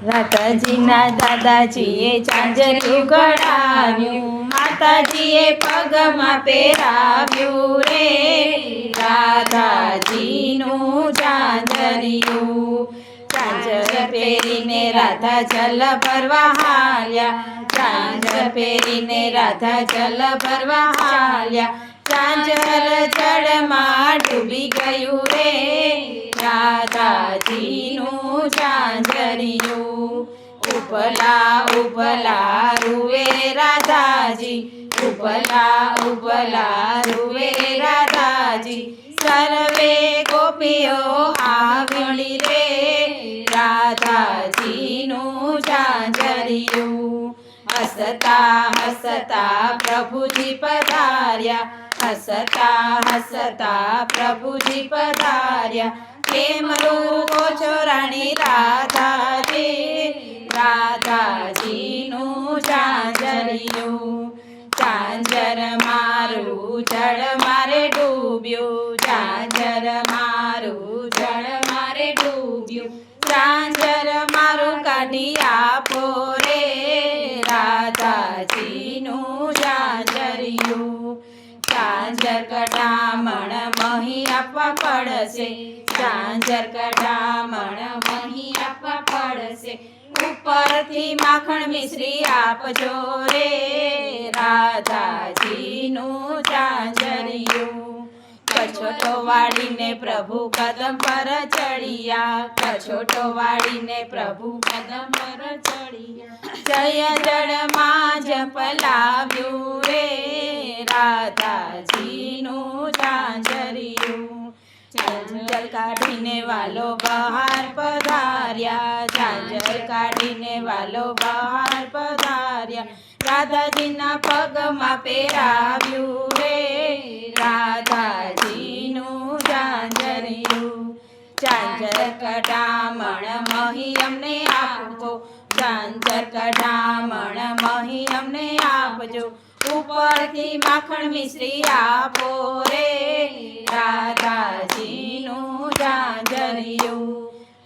રાધાજીના દાદાજીએ ઝાંઝરિયું ઘડાવ્યું, માતાજીએ પગમાં પહેરાવ્યું રે રાધાજીનું ઝાંઝરિયું। ઝાંઝર પહેરીને રાધા જલ ભરવા હાલ્યા, ઝાંઝર પહેરીને રાધા જલ ભરવા હાલ્યા। ઝાંઝર જળમાં ડૂબી ગયું રે રાધાજીનું ઝાંઝરિયું। ઉપલા ઉપલા રૂવે રાધાજી, ઉપલા ઉપલા રૂવે રાધાજી। સર્વે ગોપીઓ આવ્યું રે રાધાજીનું ઝાંઝરિયું। હસતા હસતા પ્રભુજી પધાર્યા, હસતા હસતા પ્રભુજી પધાર્યા। કેમ રૂપો છો રાણી રાધાજી, રાધાજીનું ઝાંઝરિયું। ઝાંઝર મારું જળ મારે ડૂબ્યું, ઝાંઝર મારું જળ મારે ડૂબ્યું। ઝાંઝર મારું કાઢી આપો રે રાધાજીનું ઝાંઝરિયું। ઝાંઝર કઢામણ મહી આપવા પડશે, ઝાંઝર કઢામણ મહી આપવા પડશે। ઉપરથી માખણ મિશ્રી આપજો રે રાધાજીનું ઝાંઝરિયું। કછોટો વાળીને પ્રભુ કદમ પર ચડિયા, કછોટો વાળીને પ્રભુ કદમ પર ચડિયા। જય જળમાં જપલાવ્યું રે રાધાજીનું ઝાંઝરિયું। ઝાંઝર કાઢીને વાલો બહાર પધાર્યા, ઝાંઝર કાઢીને વાલો બહાર પધાર્યા। રાધાજીના પગમાં પહેરાવ્યું રે રાધાજીનું ઝાંઝરિયું। ઝાંઝર કઢામણ મહી અમને આપજો, ઝાંઝર કઢામણ મહી અમને આપજો। ઉપરથી માખણ મિશ્રી આપો રે રાધાજીનું ઝાંઝરિયું।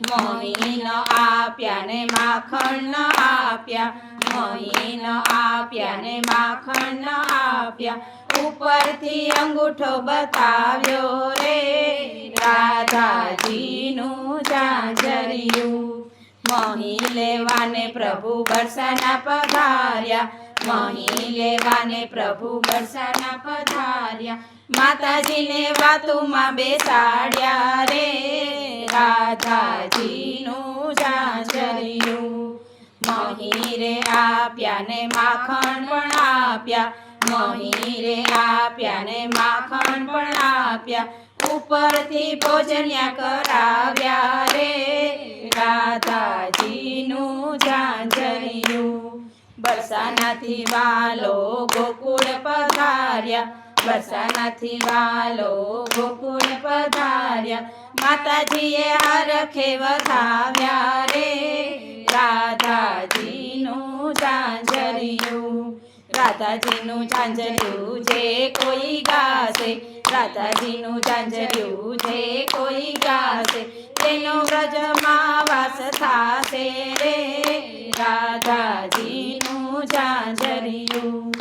મહી ન આપ્યા ને માખણ ન આપ્યા, મહી ન આપ્યા ને માખણ ન આપ્યા। ઉપરથી અંગૂઠો બતાવ્યો રે રાધાજીનું ઝાંઝરિયું। મહી લેવાને પ્રભુ બરસાના પધાર્યા, મહી લેવાને પ્રભુ બરસાના પધાર્યા। માતાજીને વાતુમાં બેસાડ્યા રે રાધાજીનું ઝાંઝરિયું। મહી રે આપ્યા ને માખણ પણ આપ્યા, મહી રે આપ્યા ને માખણ પણ આપ્યા। ઉપરથી ભોજન્યા કરાવ્યા રે રાધાજીનું ઝાંઝરિયું। બરસાનાથી વાલો ગોકુળ પધાર્યા, બરસાનાથી વાલો ગોકુળ પધાર્યા। માતાજીએ હરખે વધાવ્યા રે રાધાજીનું ઝાંઝરિયું। રાધાજીનું ઝાંઝરિયું જે કોઈ ગાશે, રાધાજીનું ઝાંઝરિયું જે કોઈ ગાશે, તેનો વ્રજમાં વાસ થાશે રે રાધાજીનું ઝાંઝરિયું।